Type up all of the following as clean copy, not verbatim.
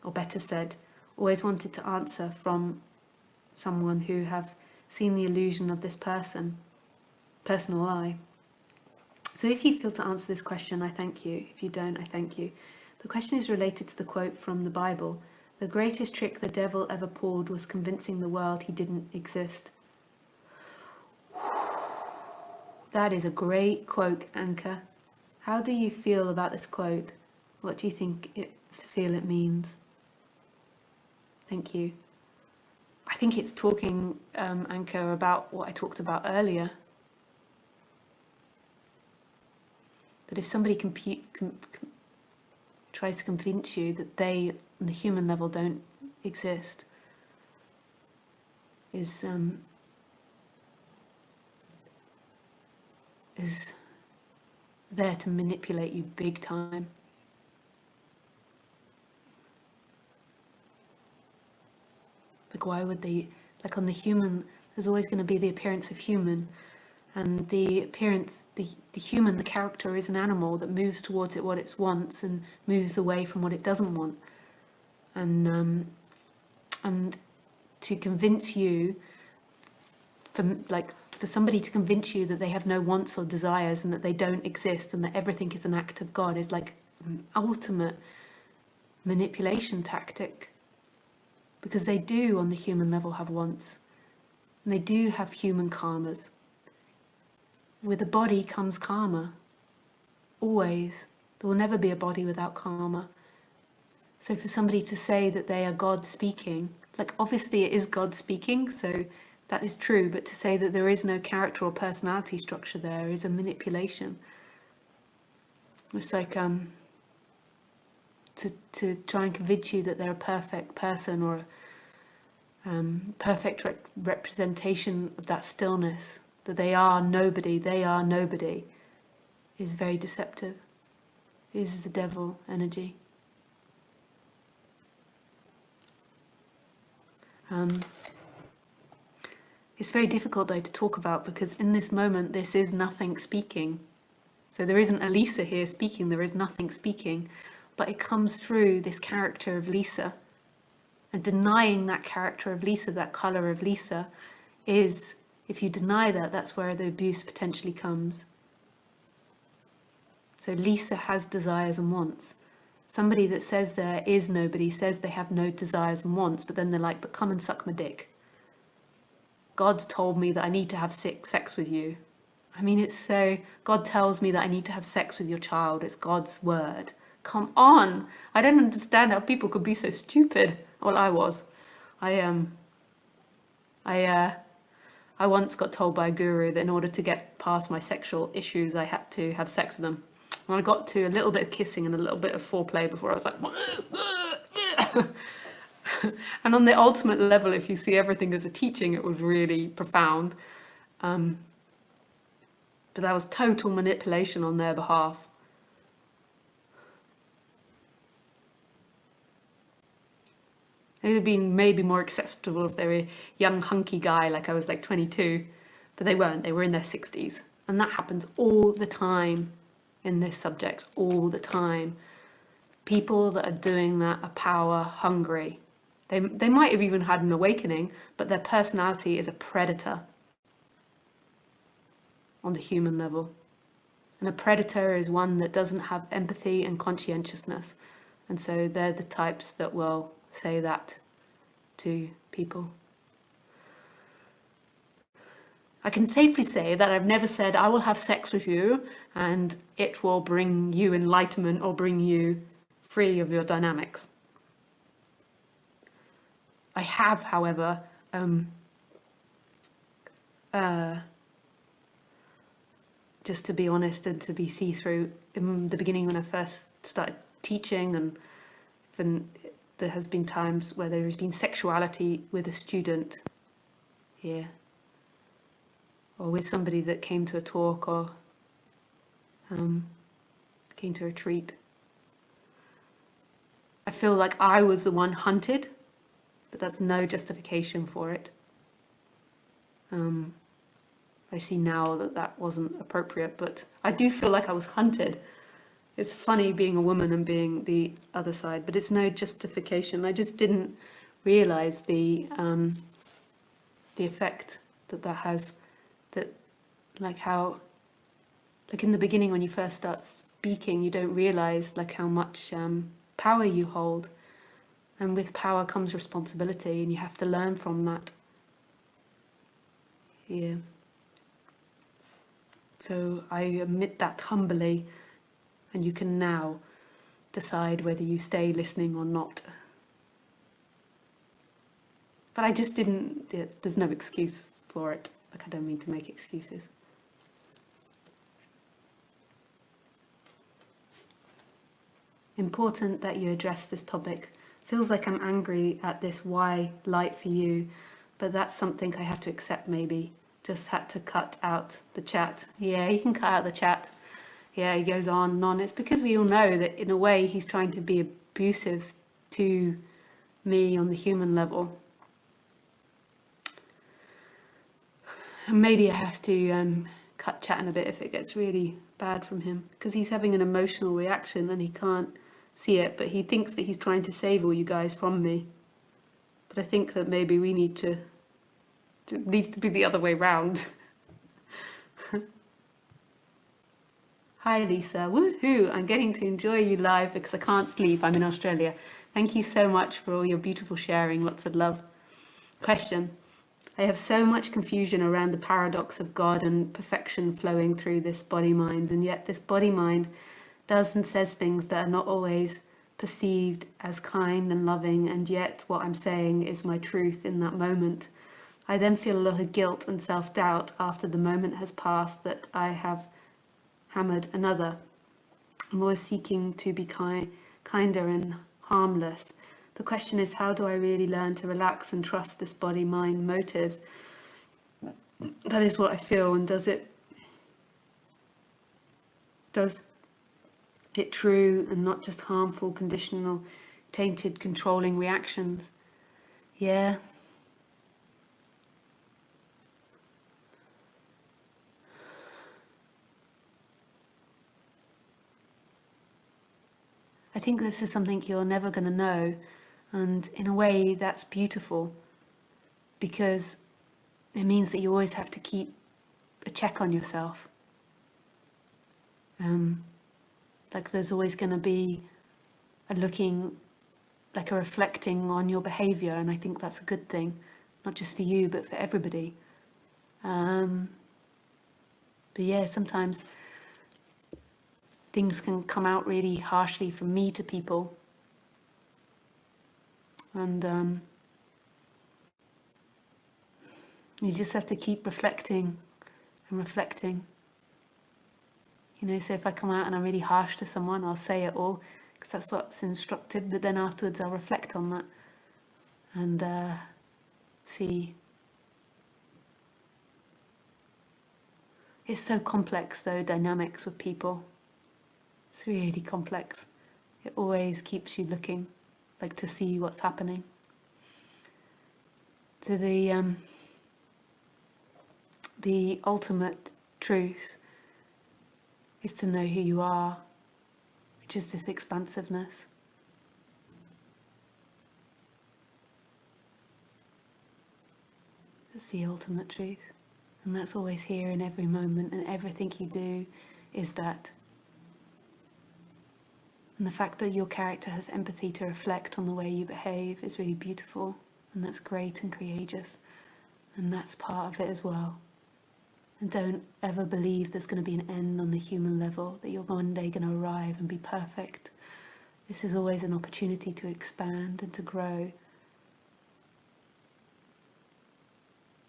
or better said, always wanted to answer from someone who have seen the illusion of this personal I. So if you feel to answer this question, I thank you. If you don't, I thank you. The question is related to the quote from the Bible. The greatest trick the devil ever pulled was convincing the world he didn't exist. That is a great quote, Anchor. How do you feel about this quote? What do you feel it means? Thank you. I think it's talking, Anchor, about what I talked about earlier. That if somebody tries to convince you that they, on the human level, don't exist, is there to manipulate you big time. Like, why would they? Like, on the human, there's always going to be the appearance of human, and the appearance, the human, the character is an animal that moves towards what it wants and moves away from what it doesn't want. And to convince you, for somebody to convince you that they have no wants or desires and that they don't exist and that everything is an act of God is like an ultimate manipulation tactic. Because they do, on the human level, have wants. And they do have human karmas. With a body comes karma. Always. There will never be a body without karma. So for somebody to say that they are God speaking, like obviously it is God speaking, so that is true, but to say that there is no character or personality structure there is a manipulation. It's like to try and convince you that they're a perfect person or a perfect representation of that stillness, that they are nobody, is very deceptive. It is the devil energy. It's very difficult though to talk about because in this moment this is nothing speaking. So there isn't a Lisa here speaking, there is nothing speaking, but it comes through this character of Lisa. And denying that character of Lisa, that colour of Lisa, is, if you deny that, that's where the abuse potentially comes. So Lisa has desires and wants. Somebody that says there is nobody says they have no desires and wants, but then they're like, but come and suck my dick. God's told me that I need to have sex with you. I mean, it's so, God tells me that I need to have sex with your child. It's God's word. Come on. I don't understand how people could be so stupid. Well, I was. I once got told by a guru that in order to get past my sexual issues, I had to have sex with them. And I got to a little bit of kissing and a little bit of foreplay before I was like, and on the ultimate level, if you see everything as a teaching, it was really profound. But that was total manipulation on their behalf. It would have been maybe more acceptable if they were a young hunky guy, like I was like 22, but they weren't. They were in their 60s. And that happens all the time in this subject, all the time. People that are doing that are power hungry. They might have even had an awakening, but their personality is a predator on the human level. And a predator is one that doesn't have empathy and conscientiousness. And so they're the types that will say that to people. I can safely say that I've never said, I will have sex with you and it will bring you enlightenment or bring you free of your dynamics. I have, however, just to be honest and to be see-through, in the beginning when I first started teaching, and even there has been times where there has been sexuality with a student here, or with somebody that came to a talk or came to a retreat. I feel like I was the one hunted, but that's no justification for it. I see now that that wasn't appropriate, but I do feel like I was hunted. It's funny being a woman and being the other side, but it's no justification. I just didn't realize the effect that that has. That, like how, like in the beginning when you first start speaking, you don't realize like how much power you hold, and with power comes responsibility, and you have to learn from that. Yeah. So I admit that humbly, and you can now decide whether you stay listening or not. But I just didn't, there's no excuse for it. Like, I don't mean to make excuses. Important that you address this topic. Feels like I'm angry at this why light for you, but that's something I have to accept maybe. Just had to cut out the chat. Yeah, you can cut out the chat. Yeah, he goes on and on. It's because we all know that in a way he's trying to be abusive to me on the human level. And maybe I have to cut chatting a bit if it gets really bad from him, because he's having an emotional reaction and he can't see it, but he thinks that he's trying to save all you guys from me. But I think that maybe we need to, it needs to be the other way round. Hi Lisa, woohoo! I'm getting to enjoy you live because I can't sleep. I'm in Australia. Thank you so much for all your beautiful sharing. Lots of love. Question. I have so much confusion around the paradox of God and perfection flowing through this body-mind, and yet this body-mind does and says things that are not always perceived as kind and loving, and yet what I'm saying is my truth in that moment. I then feel a lot of guilt and self-doubt after the moment has passed that I have hammered another. I'm always seeking to be kinder and harmless. The question is, how do I really learn to relax and trust this body-mind motives? That is what I feel, and does it true and not just harmful, conditional, tainted, controlling reactions? Yeah. I think this is something you're never going to know, and in a way that's beautiful, because it means that you always have to keep a check on yourself. Like there's always going to be a looking, like a reflecting on your behavior, and I think that's a good thing, not just for you but for everybody. But yeah, sometimes things can come out really harshly from me to people, and you just have to keep reflecting and reflecting. You know, so if I come out and I'm really harsh to someone, I'll say it all because that's what's instructed, but then afterwards I'll reflect on that and see. It's so complex though, dynamics with people. It's really complex. It always keeps you looking, like to see what's happening. So the ultimate truth is to know who you are, which is this expansiveness. That's the ultimate truth. And that's always here in every moment, and everything you do is that. And the fact that your character has empathy to reflect on the way you behave is really beautiful, and that's great and courageous, and that's part of it as well. And don't ever believe there's going to be an end on the human level, that you're one day going to arrive and be perfect. This is always an opportunity to expand and to grow.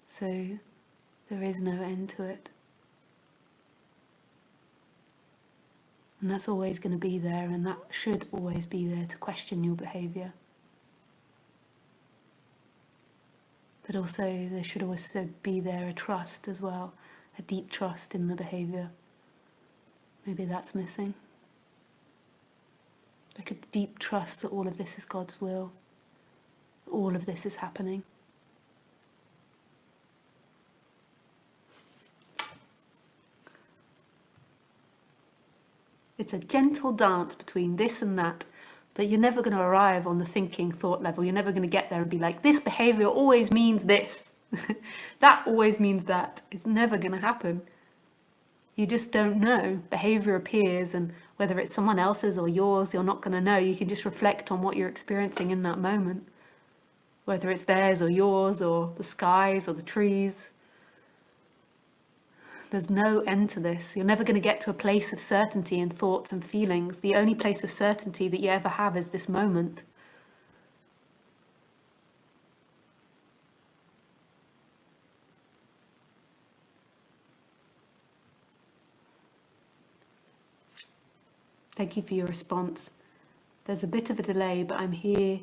So there is no end to it. And that's always going to be there, and that should always be there to question your behaviour. But also there should also be there a trust as well, a deep trust in the behaviour. Maybe that's missing. Like a deep trust that all of this is God's will. All of this is happening. It's a gentle dance between this and that, but you're never going to arrive on the thinking thought level. You're never going to get there and be like, this behavior always means this. That always means that. It's never going to happen. You just don't know. Behavior appears, and whether it's someone else's or yours, you're not going to know. You can just reflect on what you're experiencing in that moment, whether it's theirs or yours or the skies or the trees. There's no end to this. You're never going to get to a place of certainty in thoughts and feelings. The only place of certainty that you ever have is this moment. Thank you for your response. There's a bit of a delay, but I'm here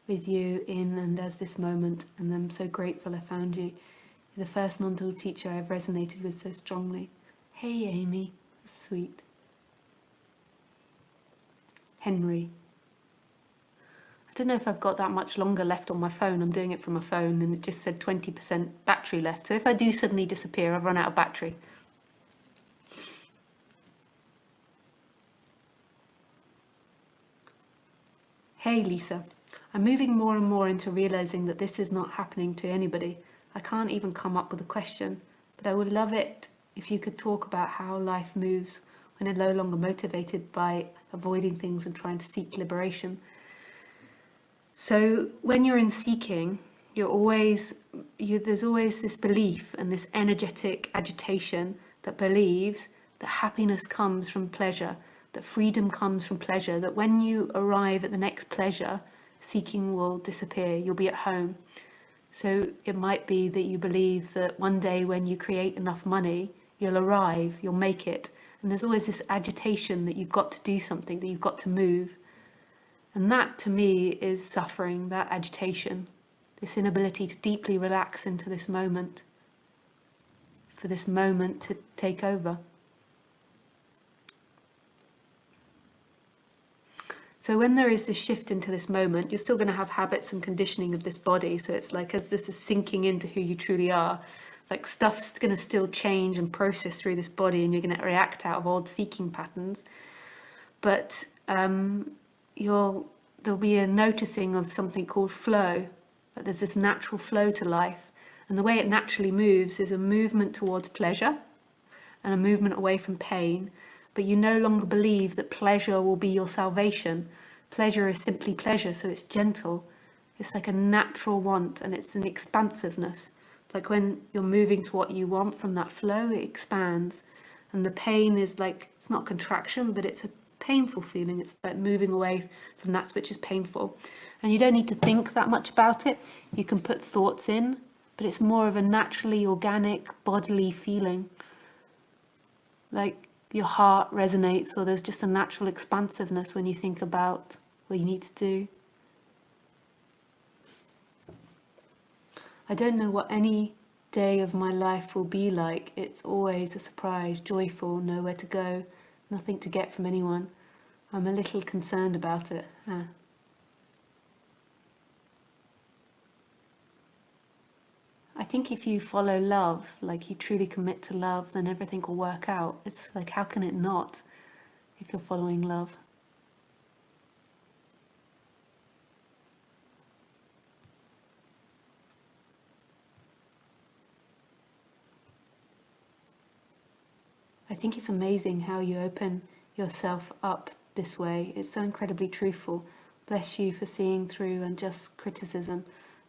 with you in and as this moment, and I'm so grateful I found you. You're the first non-dual teacher I've resonated with so strongly. Hey Amy, that's sweet. Henry. I don't know if I've got that much longer left on my phone. I'm doing it from my phone and it just said 20% battery left. So if I do suddenly disappear, I've run out of battery. Hey Lisa, I'm moving more and more into realizing that this is not happening to anybody. I can't even come up with a question, but I would love it if you could talk about how life moves when you're no longer motivated by avoiding things and trying to seek liberation. So when you're in seeking, there's always this belief and this energetic agitation that believes that happiness comes from pleasure, that freedom comes from pleasure, that when you arrive at the next pleasure, seeking will disappear, you'll be at home. So it might be that you believe that one day when you create enough money, you'll arrive, you'll make it. And there's always this agitation that you've got to do something, that you've got to move. And that to me is suffering, that agitation, this inability to deeply relax into this moment, for this moment to take over. So when there is this shift into this moment, you're still going to have habits and conditioning of this body. So it's like as this is sinking into who you truly are, like stuff's going to still change and process through this body, and you're going to react out of old seeking patterns. But there'll be a noticing of something called flow, that there's this natural flow to life. And the way it naturally moves is a movement towards pleasure and a movement away from pain. But you no longer believe that pleasure will be your salvation. Pleasure is simply pleasure, so it's gentle. It's like a natural want, and it's an expansiveness. Like when you're moving to what you want from that flow, it expands. And the pain is like, it's not contraction, but it's a painful feeling. It's like moving away from that which is painful. And you don't need to think that much about it. You can put thoughts in, but it's more of a naturally organic bodily feeling. Like your heart resonates, or there's just a natural expansiveness when you think about what you need to do. I don't know what any day of my life will be like. It's always a surprise, joyful, nowhere to go, nothing to get from anyone. I'm a little concerned about it. I think if you follow love, like you truly commit to love, then everything will work out. It's like, how can it not if you're following love? I think it's amazing how you open yourself up this way. It's so incredibly truthful. Bless you for seeing through unjust criticism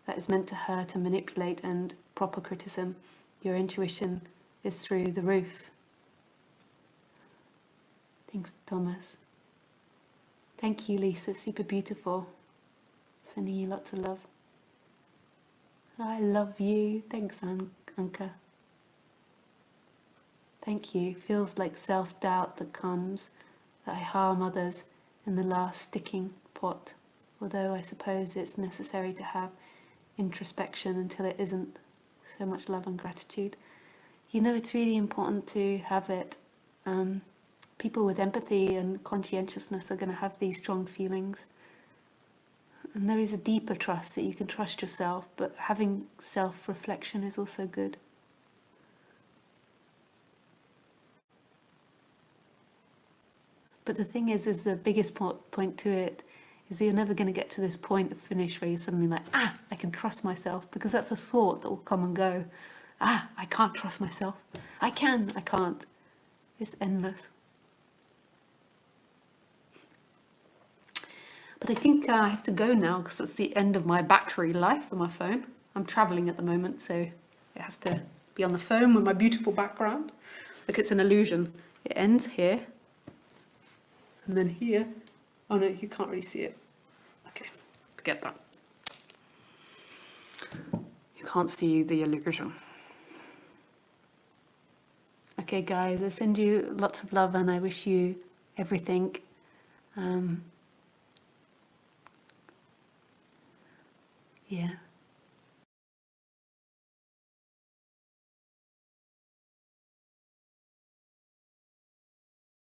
that is meant to hurt and manipulate, and proper criticism. Your intuition is through the roof. Thanks, Thomas. Thank you, Lisa. Super beautiful. Sending you lots of love. I love you. Thanks, Anka. Thank you. Feels like self-doubt that comes, that I harm others in the last sticking pot. Although I suppose it's necessary to have introspection until it isn't. So much love and gratitude. You know, it's really important to have it. People with empathy and conscientiousness are going to have these strong feelings. And there is a deeper trust that you can trust yourself, but having self-reflection is also good. But the thing is the biggest point to it is that you're never going to get to this point of finish where you're suddenly like, I can trust myself, because that's a thought that will come and go. I can't trust myself. I can't. It's endless. But I think I have to go now because that's the end of my battery life for my phone. I'm traveling at the moment, so it has to be on the phone with my beautiful background. Look, it's an illusion. It ends here, and then here. Oh no, you can't really see it. Okay, forget that. You can't see the illusion. Okay, guys, I send you lots of love and I wish you everything. Yeah.